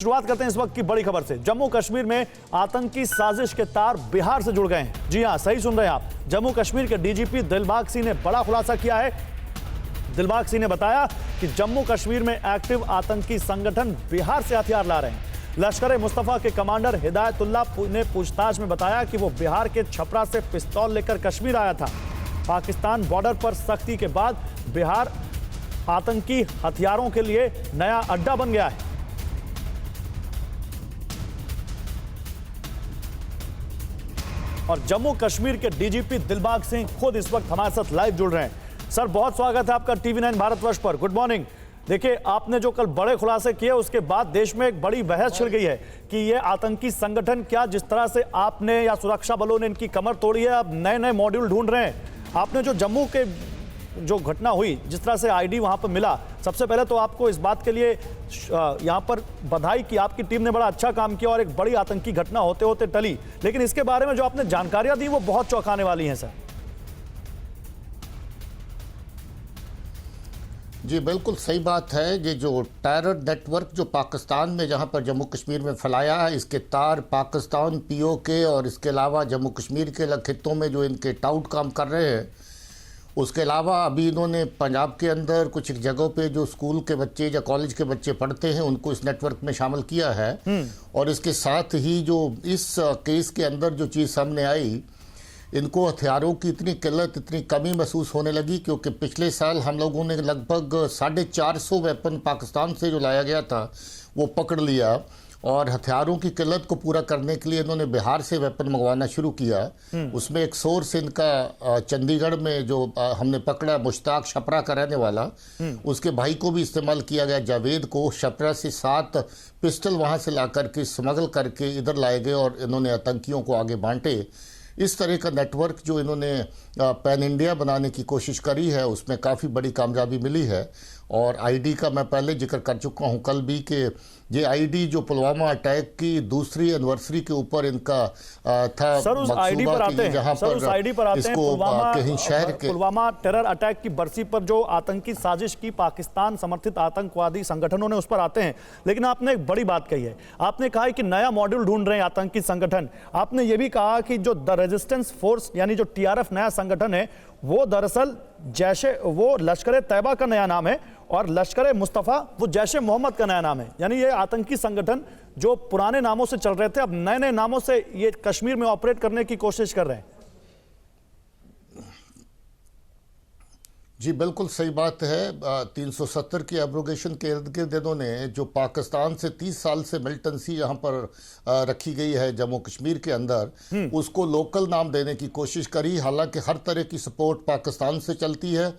शुरुआत करते हैं इस वक्त की बड़ी खबर से। जम्मू कश्मीर में आतंकी साजिश के तार बिहार से जुड़ गए हैं। जी हां, सही सुन रहे हैं आप। जम्मू कश्मीर के डीजीपी दिलबाग सिंह ने बड़ा खुलासा किया है। दिलबाग सिंह ने बताया कि जम्मू कश्मीर में एक्टिव आतंकी संगठन बिहार से हथियार ला रहे हैं। लश्कर-ए-मुस्तफा के कमांडर हिदायतुल्लाह ने पूछताछ में बताया कि वो बिहार के छपरा से पिस्तौल लेकर कश्मीर आया था। पाकिस्तान बॉर्डर पर सख्ती के बाद बिहार आतंकी हथियारों के लिए नया अड्डा बन गया है। और जम्मू कश्मीर के डीजीपी दिलबाग सिंह खुद इस वक्त हमारे साथ लाइव जुड़ रहे हैं। सर, बहुत स्वागत है आपका टीवी9 भारतवर्ष पर। Good morning. देखिए, आपने जो कल बड़े खुलासे किए उसके बाद देश में एक बड़ी बहस छिड़ गई है कि ये आतंकी संगठन क्या, जिस तरह से आपने या सुरक्षा बलों ने इनकी कमर तोड़ी है, अब नए नए मॉड्यूल ढूंढ रहे हैं। आपने जो जम्मू के जो घटना हुई, जिस तरह से आईडी वहां पर मिला, सबसे पहले तो आपको इस बात के लिए यहां पर बधाई कि आपकी टीम ने बड़ा अच्छा काम किया और एक बड़ी आतंकी घटना होते होते टली। लेकिन इसके बारे में जो आपने जानकारियां दी वो बहुत चौंकाने वाली हैं सर। जी बिल्कुल सही बात है। ये जो टेरर नेटवर्क जो पाकिस्तान में जहां पर जम्मू कश्मीर में फैलाया है, इसके तार पाकिस्तान, पीओके और इसके अलावा जम्मू कश्मीर के अलग खित्तों में जो इनके टाउट काम कर रहे हैं, उसके अलावा अभी इन्होंने पंजाब के अंदर कुछ जगहों पे जो स्कूल के बच्चे या कॉलेज के बच्चे पढ़ते हैं उनको इस नेटवर्क में शामिल किया है। और इसके साथ ही जो इस केस के अंदर जो चीज़ सामने आई, इनको हथियारों की इतनी किल्लत, इतनी कमी महसूस होने लगी क्योंकि पिछले साल हम लोगों ने लगभग 450 वेपन पाकिस्तान से जो लाया गया था वो पकड़ लिया और हथियारों की किल्लत को पूरा करने के लिए इन्होंने बिहार से वेपन मंगवाना शुरू किया। उसमें एक सोर्स इनका चंडीगढ़ में जो हमने पकड़ा, मुश्ताक छपरा का रहने वाला, उसके भाई को भी इस्तेमाल किया गया, जावेद को। छपरा से 7 पिस्टल वहां से ला करके स्मगल करके इधर लाए गए और इन्होंने आतंकियों को आगे बांटे। इस तरह का नेटवर्क जो इन्होंने पैन इंडिया बनाने की कोशिश करी है, उसमें काफ़ी बड़ी कामयाबी मिली है। और आईडी का मैं पहले जिक्र कर चुका हूं कल भी कि ये आईडी जो पुलवामा अटैक की दूसरी एनिवर्सरी के ऊपर इनका था। सर, उस आईडी पर आते हैं, जहां सर, उस आईडी पर आते हैं। कहीं शहर के पुलवामा टेरर अटैक की बरसी पर जो आतंकी साजिश की पाकिस्तान समर्थित आतंकवादी संगठनों ने, उस पर आते हैं। लेकिन आपने एक बड़ी बात कही है। आपने कहा है कि नया मॉड्यूल ढूंढ रहे हैं आतंकी संगठन। आपने ये भी कहा कि जो द रेजिस्टेंस फोर्स यानी जो टीआरएफ नया संगठन है, वो दरअसल वो लश्कर-ए-तैयबा का नया नाम है और लश्कर-ए-मुस्तफा वो जैश-ए-मोहम्मद का नया नाम है। यानी ये आतंकी संगठन जो पुराने नामों से चल रहे थे, अब नए नए नामों से ये कश्मीर में ऑपरेट करने की कोशिश कर रहे हैं। जी बिल्कुल सही बात है। 370 की एब्रोगेशन के इर्द गिर्द इन्होंने जो पाकिस्तान से 30 साल से मिलिटेंसी यहाँ पर रखी गई है जम्मू कश्मीर के अंदर, उसको लोकल नाम देने की कोशिश करी। हालांकि हर तरह की सपोर्ट पाकिस्तान से चलती है।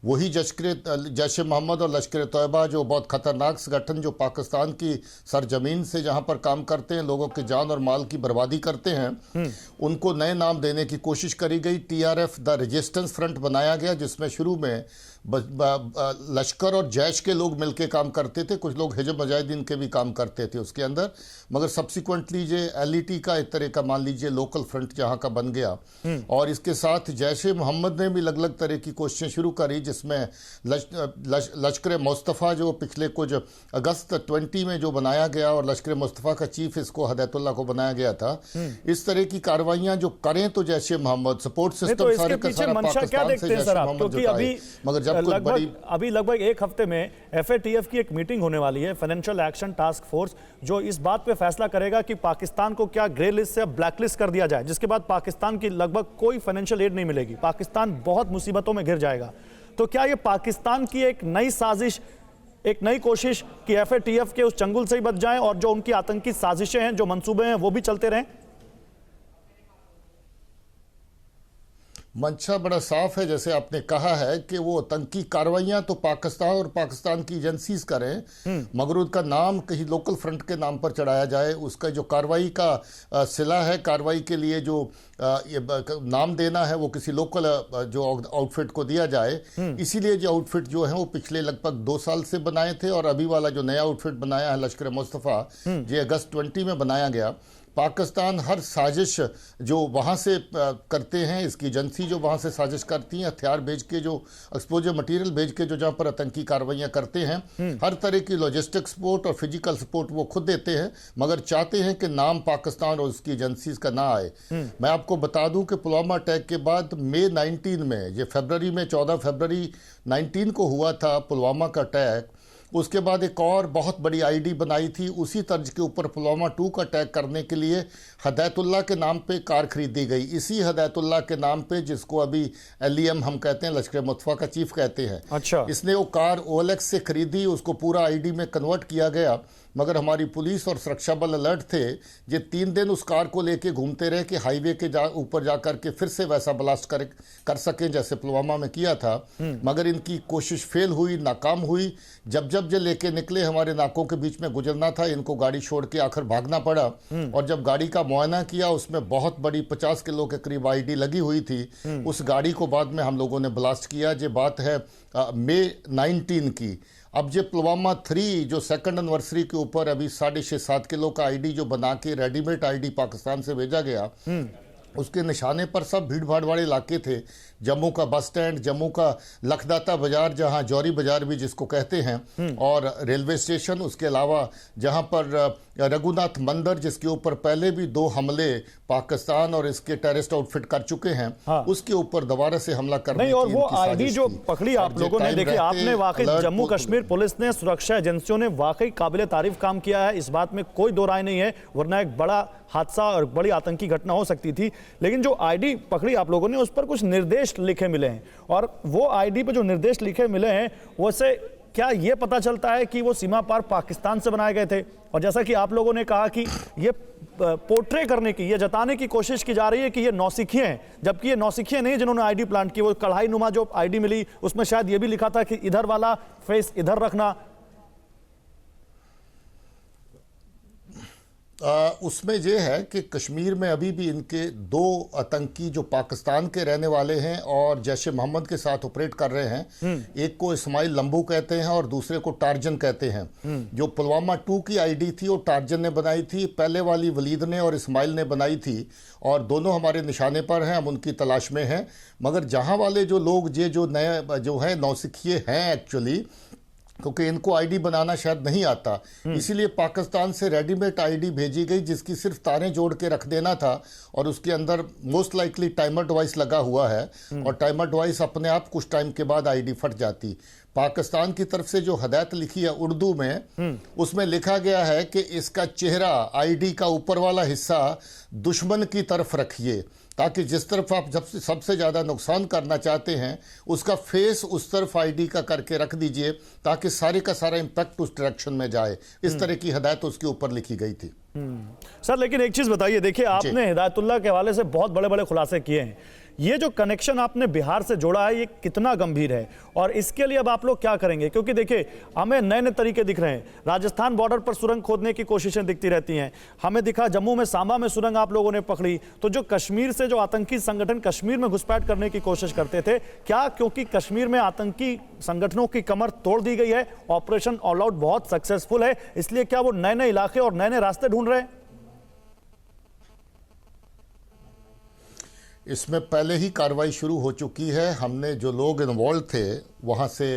वही जैश-ए-मोहम्मद और लश्कर-ए-तैयबा जो बहुत खतरनाक संगठन जो पाकिस्तान की सरजमीन से जहां पर काम करते हैं, लोगों की जान और माल की बर्बादी करते हैं, उनको नए नाम देने की कोशिश करी गई। टीआरएफ द रेजिस्टेंस फ्रंट बनाया गया, जिसमें शुरू में लश्कर और जैश के लोग मिलकर काम करते थे, कुछ लोग हिजब मुजाहिदीन के भी काम करते थे उसके अंदर, मगर सब्सिक्वेंटली ये एलईटी का एक तरह का मान लीजिए लोकल फ्रंट जहां का बन गया। और इसके साथ जैश-ए-मोहम्मद ने भी अलग अलग तरह की कोशिशें शुरू करी, जिसमें लश्कर-ए-मुस्तफा जो पिछले कुछ अगस्त 20 में जो बनाया गया और लश्कर-ए-मुस्तफा का चीफ इसको हिदायतुल्लाह को बनाया गया था। इस तरह की कार्रवाइयां जो करें तो जैश-ए-मोहम्मद सपोर्ट सिस्टम सारे का सारा पाकिस्तान से जैश-ए-मोहम्मद जुटाए, मगर जब लगभग एक हफ्ते में एफएटीएफ की एक मीटिंग होने वाली है, फाइनेंशियल एक्शन टास्क फोर्स, जो इस बात पे फैसला करेगा कि पाकिस्तान को क्या ग्रे लिस्ट से ब्लैक लिस्ट कर दिया जाए, जिसके बाद पाकिस्तान की लगभग कोई फाइनेंशियल एड नहीं मिलेगी। पाकिस्तान बहुत मुसीबतों में घिर जाएगा। तो क्या ये पाकिस्तान की एक नई साजिश, एक नई कोशिश कि एफएटीएफ के उस चंगुल से ही बच जाएं और जो उनकी आतंकी साजिशें हैं, जो मंसूबे हैं, वो भी चलते रहें? मंशा बड़ा साफ है, जैसे आपने कहा है कि वो आतंकी कार्रवाइयां तो पाकिस्तान और पाकिस्तान की एजेंसीज करें, मगर उसका नाम कहीं लोकल फ्रंट के नाम पर चढ़ाया जाए। उसका जो कार्रवाई का सिला है, कार्रवाई के लिए जो नाम देना है, वो किसी लोकल जो आउटफिट को दिया जाए। इसीलिए जो आउटफिट जो है वो पिछले लगभग 2 साल से बनाए थे और अभी वाला जो नया आउटफिट बनाया है लश्कर-ए-मुस्तफा, ये अगस्त 20 में बनाया गया। पाकिस्तान हर साजिश जो वहाँ से करते हैं, इसकी एजेंसी जो वहाँ से साजिश करती हैं, हथियार भेज के, जो एक्सप्लोजिव मटेरियल भेज के जो जहाँ पर आतंकी कार्रवाइयाँ करते हैं, हर तरह की लॉजिस्टिक सपोर्ट और फिजिकल सपोर्ट वो खुद देते हैं, मगर चाहते हैं कि नाम पाकिस्तान और उसकी एजेंसीज का ना आए। मैं आपको बता दूं कि पुलवामा अटैक के बाद मई 19 में, ये फरवरी में 14 फरवरी 19 को हुआ था पुलवामा का अटैक, उसके बाद एक और बहुत बड़ी आईडी बनाई थी उसी तर्ज के ऊपर पुलवामा 2 का अटैक करने के लिए। हदायतुल्लाह के नाम पे कार खरीदी गई, इसी हदायतुल्लाह के नाम पे, जिसको अभी LEM हम कहते हैं, लश्कर मुतफ़ा का चीफ कहते हैं। अच्छा। इसने वो कार OLX से खरीदी, उसको पूरा आईडी में कन्वर्ट किया गया, मगर हमारी पुलिस और सुरक्षा बल अलर्ट थे। ये 3 दिन उस कार को लेके घूमते रहे कि हाईवे के ऊपर जा करके फिर से वैसा ब्लास्ट कर सकें जैसे पुलवामा में किया था, मगर इनकी कोशिश फेल हुई, नाकाम हुई। जब ये लेके निकले, हमारे नाकों के बीच में गुजरना था, इनको गाड़ी छोड़ के आखिर भागना पड़ा। और जब गाड़ी का मुआयना किया, उसमें बहुत बड़ी 50 किलो के करीब आईडी लगी हुई थी। उस गाड़ी को बाद में हम लोगों ने ब्लास्ट किया। ये बात है मई 19 की। अब ये पुलवामा 3 जो सेकंड एनिवर्सरी के ऊपर अभी 6.5-7 किलो का आईडी जो बना के रेडीमेड आईडी पाकिस्तान से भेजा गया, उसके निशाने पर सब भीड़ भाड़ वाले इलाके थे। जम्मू का बस स्टैंड, जम्मू का लखदाता बाजार, जहां जौहरी बाजार भी जिसको कहते हैं, और रेलवे स्टेशन, उसके अलावा जहां पर रघुनाथ मंदिर, जिसके ऊपर पहले भी 2 हमले पाकिस्तान और इसके टेररिस्ट आउटफिट कर चुके हैं, उसके ऊपर दोबारा से हमला करने नहीं। और वो आईडी जो पकड़ी आप लोगों ने, देखिए आपने वाकई, जम्मू कश्मीर पुलिस ने, सुरक्षा एजेंसियों ने वाकई काबिले तारीफ काम किया है, इस बात में कोई दो राय नहीं है, वरना एक बड़ा हादसा और बड़ी आतंकी घटना हो सकती थी। लेकिन जो आईडी पकड़ी आप लोगों ने, उस पर कुछ निर्देश लिखे मिले हैं, और वो आईडी पे जो निर्देश लिखे मिले हैं, वैसे क्या ये पता चलता है कि वो सीमा पार पाकिस्तान से बनाए गए थे? और जैसा कि आप लोगों ने कहा कि ये पोर्ट्रे करने की, ये जताने की कोशिश की जा रही है कि ये नौसिखिए हैं, जबकि ये नौसिखिए नहीं जिन्होंने आईडी प्लांट की। वो कढ़ाई नुमा जो आईडी मिली, उसमें शायद ये भी लिखा था कि इधर वाला फेस इधर रखना। उसमें यह है कि कश्मीर में अभी भी इनके 2 आतंकी जो पाकिस्तान के रहने वाले हैं और जैश मोहम्मद के साथ ऑपरेट कर रहे हैं, एक को इस्माइल लंबू कहते हैं और दूसरे को टार्जन कहते हैं। जो पुलवामा 2 की आईडी थी वो टार्जन ने बनाई थी, पहले वाली वलीद ने और इस्माइल ने बनाई थी, और दोनों हमारे निशाने पर हैं, हम उनकी तलाश में हैं। मगर जहां वाले जो लोग ये जो नए जो है नौसिखिए हैं एक्चुअली, क्योंकि इनको आईडी बनाना शायद नहीं आता, इसीलिए पाकिस्तान से रेडीमेड आईडी भेजी गई, जिसकी सिर्फ तारें जोड़ के रख देना था, और उसके अंदर मोस्ट लाइकली टाइमर डिवाइस लगा हुआ है, और टाइमर डिवाइस अपने आप कुछ टाइम के बाद आईडी फट जाती। पाकिस्तान की तरफ से जो हदायत लिखी है उर्दू में, उसमें लिखा गया है कि इसका चेहरा, आईडी का ऊपर वाला हिस्सा दुश्मन की तरफ रखिए, ताकि जिस तरफ आप सबसे ज़्यादा नुकसान करना चाहते हैं, उसका फेस उस तरफ आईडी का करके रख दीजिए, ताकि सारे का सारा इम्पैक्ट उस डायरेक्शन में जाए। इस तरह की हदायत उसके ऊपर लिखी गई थी। सर, लेकिन एक चीज़ बताइए, देखिए आपने हिदायतुल्लाह के हवाले से बहुत बड़े बड़े खुलासे किए हैं, ये जो कनेक्शन आपने बिहार से जोड़ा है, ये कितना गंभीर है, और इसके लिए अब आप लोग क्या करेंगे? क्योंकि देखिए हमें नए नए तरीके दिख रहे हैं, राजस्थान बॉर्डर पर सुरंग खोदने की कोशिशें दिखती रहती हैं, हमें दिखा जम्मू में, सांबा में सुरंग आप लोगों ने पकड़ी। तो जो कश्मीर से जो आतंकी संगठन कश्मीर में घुसपैठ करने की कोशिश करते थे, क्या क्योंकि कश्मीर में आतंकी संगठनों की कमर तोड़ दी गई है, ऑपरेशन ऑल आउट बहुत सक्सेसफुल है, इसलिए क्या वो नए नए इलाके और नए नए रास्ते ढूंढ रहे हैं? इसमें पहले ही कार्रवाई शुरू हो चुकी है। हमने जो लोग इन्वॉल्व थे वहाँ से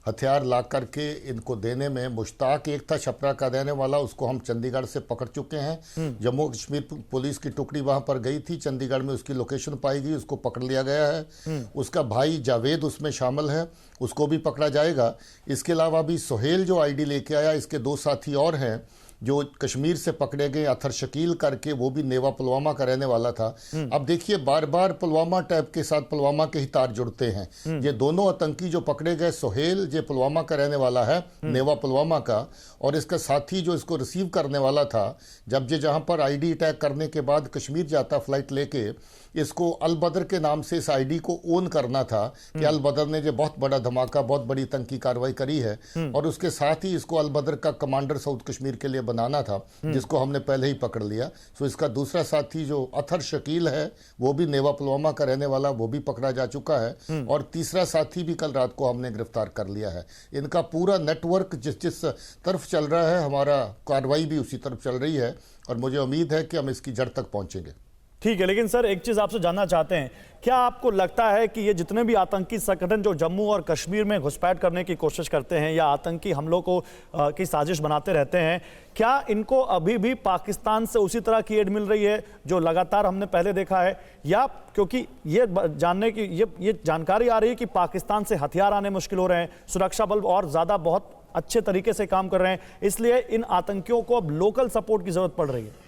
हथियार ला करके इनको देने में, मुश्ताक एक था छपरा का रहने वाला, उसको हम चंडीगढ़ से पकड़ चुके हैं। जम्मू कश्मीर पुलिस की टुकड़ी वहाँ पर गई थी, चंडीगढ़ में उसकी लोकेशन पाई गई, उसको पकड़ लिया गया है। उसका भाई जावेद उसमें शामिल है, उसको भी पकड़ा जाएगा। इसके अलावा भी सोहेल जो आईडी लेके आया, इसके 2 साथी और हैं जो कश्मीर से पकड़े गए, अथर शकील करके, वो भी नेवा पुलवामा का रहने वाला था। अब देखिए बार बार पुलवामा टैब के साथ पुलवामा के ही तार जुड़ते हैं। ये दोनों आतंकी जो पकड़े गए, सोहेल ये पुलवामा का रहने वाला है, नेवा पुलवामा का, और इसका साथी जो इसको रिसीव करने वाला था, जब ये जहाँ पर आईडी अटैक करने के बाद कश्मीर जाता फ्लाइट लेके, इसको अल बदर के नाम से इस आईडी को ओन करना था कि अल बदर ने जो बहुत बड़ा धमाका, बहुत बड़ी आतंकी कार्रवाई करी है, और उसके साथ ही इसको अल बदर का कमांडर साउथ कश्मीर के लिए बनाना था, जिसको हमने पहले ही पकड़ लिया। सो इसका दूसरा साथी जो अथर शकील है, वो भी नेवा पुलवामा का रहने वाला, वो भी पकड़ा जा चुका है। और तीसरा साथी भी कल रात को हमने गिरफ्तार कर लिया है। इनका पूरा नेटवर्क जिस जिस तरफ चल रहा है, हमारा कार्रवाई भी उसी तरफ चल रही है और मुझे उम्मीद है कि हम इसकी जड़ तक पहुंचेंगे। ठीक है, लेकिन सर एक चीज आपसे जानना चाहते हैं, क्या आपको लगता है कि ये जितने भी आतंकी संगठन जो जम्मू और कश्मीर में घुसपैठ करने की कोशिश करते हैं या आतंकी हमलों को की साजिश बनाते रहते हैं, क्या इनको अभी भी पाकिस्तान से उसी तरह की एड मिल रही है जो लगातार हमने पहले देखा है, या क्योंकि ये जानने की ये जानकारी आ रही है कि पाकिस्तान से हथियार आने मुश्किल हो रहे हैं, सुरक्षा बल और ज्यादा बहुत अच्छे तरीके से काम कर रहे हैं, इसलिए इन आतंकियों को अब लोकल सपोर्ट की जरूरत पड़ रही है?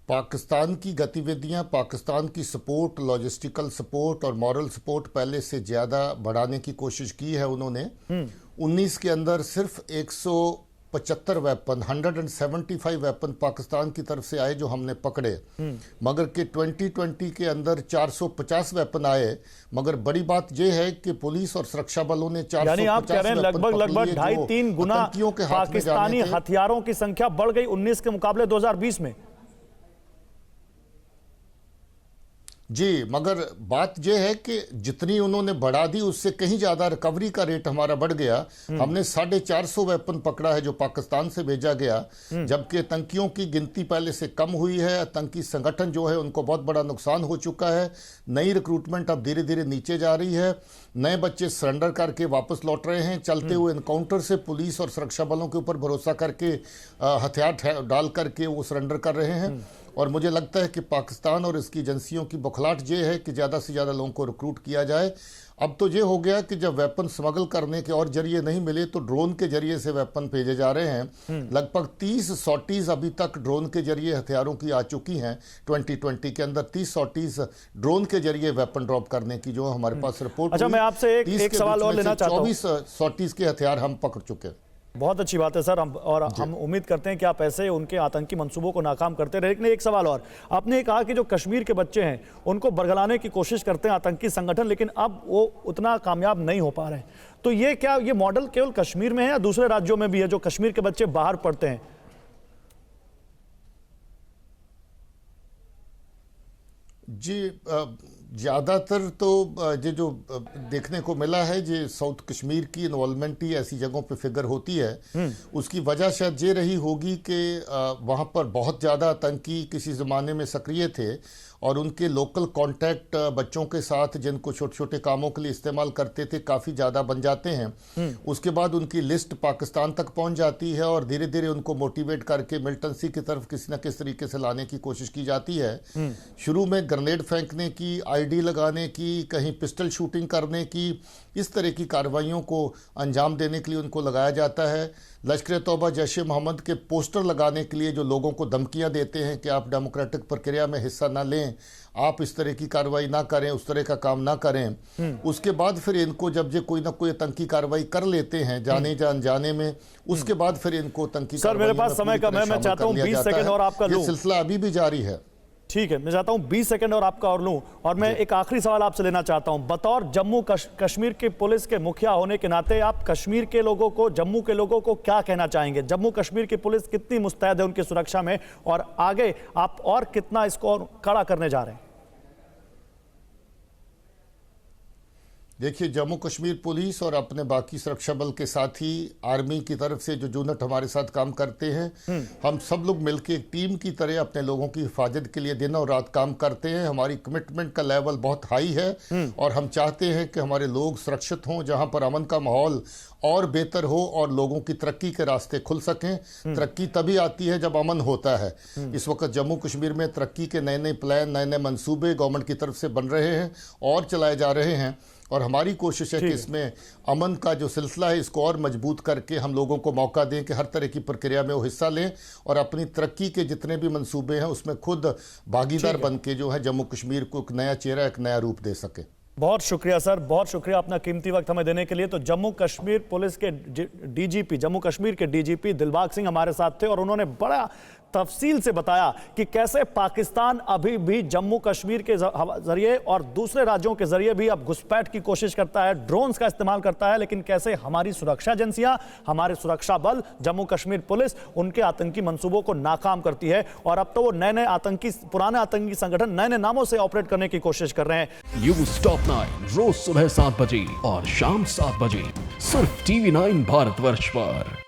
पाकिस्तान की गतिविधियां, पाकिस्तान की सपोर्ट, लॉजिस्टिकल सपोर्ट और मॉरल सपोर्ट पहले से ज़्यादा बढ़ाने की कोशिश की है उन्होंने। 19 के अंदर सिर्फ 175 वेपन, 175 वेपन पाकिस्तान की तरफ से आए जो हमने पकड़े, मगर के 2020 के अंदर 450 वेपन आए। मगर बड़ी बात यह है कि पुलिस और सुरक्षा बलों ने 450 यानी आप कह रहे हैं लगभग 2.5-3 गुना पाकिस्तानी हथियारों की संख्या बढ़ गई 19 के मुकाबले 2020 में। जी, मगर बात यह है कि जितनी उन्होंने बढ़ा दी उससे कहीं ज्यादा रिकवरी का रेट हमारा बढ़ गया। हमने 450 वेपन पकड़ा है जो पाकिस्तान से भेजा गया, जबकि आतंकियों की गिनती पहले से कम हुई है। आतंकी संगठन जो है उनको बहुत बड़ा नुकसान हो चुका है। नई रिक्रूटमेंट अब धीरे धीरे नीचे जा रही है। नए बच्चे सरेंडर करके वापस लौट रहे हैं। चलते हुए एनकाउंटर से पुलिस और सुरक्षा बलों के ऊपर भरोसा करके हथियार डाल करके वो सरेंडर कर रहे हैं। और मुझे लगता है कि पाकिस्तान और इसकी एजेंसियों की बौखलाहट ये है कि ज़्यादा से ज़्यादा लोगों को रिक्रूट किया जाए। अब तो ये हो गया कि जब वेपन स्मगल करने के और जरिए नहीं मिले तो ड्रोन के जरिए से वेपन भेजे जा रहे हैं। लगभग 30 सॉटीज अभी तक ड्रोन के जरिए हथियारों की आ चुकी हैं। 2020 के अंदर 30 सॉटीज ड्रोन के जरिए वेपन ड्रॉप करने की जो हमारे पास रिपोर्ट। अच्छा, मैं आपसे एक सवाल और लेना चाहता हूं। 24 सॉटीज के हथियार हम पकड़ चुके हैं। बहुत अच्छी बात है सर, हम उम्मीद करते हैं कि आप ऐसे उनके आतंकी मंसूबों को नाकाम करते रहे। लेकिन एक सवाल और, आपने कहा कि जो कश्मीर के बच्चे हैं उनको बरगलाने की कोशिश करते हैं आतंकी संगठन, लेकिन अब वो उतना कामयाब नहीं हो पा रहे हैं। तो ये क्या ये मॉडल केवल कश्मीर में है या दूसरे राज्यों में भी है, जो कश्मीर के बच्चे बाहर पढ़ते हैं? जी, ज़्यादातर तो ये जो देखने को मिला है, ये साउथ कश्मीर की इन्वॉल्वमेंट ही ऐसी जगहों पे फिगर होती है। उसकी वजह शायद ये रही होगी कि वहाँ पर बहुत ज़्यादा आतंकी किसी ज़माने में सक्रिय थे और उनके लोकल कांटेक्ट बच्चों के साथ जिनको छोटे छोटे कामों के लिए इस्तेमाल करते थे काफ़ी ज़्यादा बन जाते हैं। उसके बाद उनकी लिस्ट पाकिस्तान तक पहुंच जाती है और धीरे धीरे उनको मोटिवेट करके मिलिटेंसी की तरफ किसी न किसी तरीके से लाने की कोशिश की जाती है। शुरू में ग्रेनेड फेंकने की, आईडी लगाने की, कहीं पिस्टल शूटिंग करने की, इस तरह की कार्रवाइयों को अंजाम देने के लिए उनको लगाया जाता है। लश्कर तौबा जैश ए मोहम्मद के पोस्टर लगाने के लिए जो लोगों को धमकियां देते हैं कि आप डेमोक्रेटिक प्रक्रिया में हिस्सा ना लें, आप इस तरह की कार्रवाई ना करें, उस तरह का काम ना करें। उसके बाद फिर इनको जब ये कोई ना कोई आतंकी कार्रवाई कर लेते हैं जाने या अनजाने में, उसके बाद फिर इनको आतंकी सर मेरे पास समय कम है, मैं चाहता हूँ 20 सेकंड और आपका लूं। ये सिलसिला अभी भी जारी है। ठीक है, मैं चाहता हूं 20 सेकंड और आपका और लूं। और मैं एक आखिरी सवाल आपसे लेना चाहता हूं, बतौर जम्मू कश्मीर के पुलिस के मुखिया होने के नाते आप कश्मीर के लोगों को, जम्मू के लोगों को क्या कहना चाहेंगे? जम्मू कश्मीर की पुलिस कितनी मुस्तैद है उनकी सुरक्षा में, और आगे आप और कितना इसको और कड़ा करने जा रहे हैं? देखिए, जम्मू कश्मीर पुलिस और अपने बाकी सुरक्षा बल के साथ ही आर्मी की तरफ से जो यूनिट हमारे साथ काम करते हैं, हम सब लोग मिलकर एक टीम की तरह अपने लोगों की हिफाजत के लिए दिन और रात काम करते हैं। हमारी कमिटमेंट का लेवल बहुत हाई है और हम चाहते हैं कि हमारे लोग सुरक्षित हों, जहां पर अमन का माहौल और बेहतर हो और लोगों की तरक्की के रास्ते खुल सकें। तरक्की तभी आती है जब अमन होता है। इस वक्त जम्मू कश्मीर में तरक्की के नए नए प्लान, नए नए मंसूबे गवर्नमेंट की तरफ से बन रहे हैं और चलाए जा रहे हैं। और हमारी कोशिश है कि इसमें अमन का जो सिलसिला है इसको और मजबूत करके हम लोगों को मौका दें कि हर तरह की प्रक्रिया में वो हिस्सा लें और अपनी तरक्की के जितने भी मंसूबे हैं उसमें खुद भागीदार बन के जो है जम्मू कश्मीर को एक नया चेहरा, एक नया रूप दे सके। बहुत शुक्रिया सर, बहुत शुक्रिया अपना कीमती वक्त हमें देने के लिए। तो जम्मू कश्मीर पुलिस के डीजीपी, जम्मू कश्मीर के डीजीपी दिलबाग सिंह हमारे साथ थे और उन्होंने बड़ा तफसील से बताया कि कैसे पाकिस्तान अभी भी जम्मू कश्मीर के जरिए और दूसरे राज्यों के जरिए भी अब घुसपैठ की कोशिश करता है, ड्रोन्स का इस्तेमाल करता है, लेकिन कैसे हमारी सुरक्षा एजेंसियां, हमारे सुरक्षा बल, जम्मू कश्मीर पुलिस उनके आतंकी मंसूबों को नाकाम करती है और अब तो वो नए आतंकी, पुराने आतंकी संगठन नए नामों से ऑपरेट करने की कोशिश कर रहे हैं। न्यूज़ टॉप 9 रोज सुबह 7 बजे और शाम 7 बजे सिर्फ TV9 भारतवर्ष पर।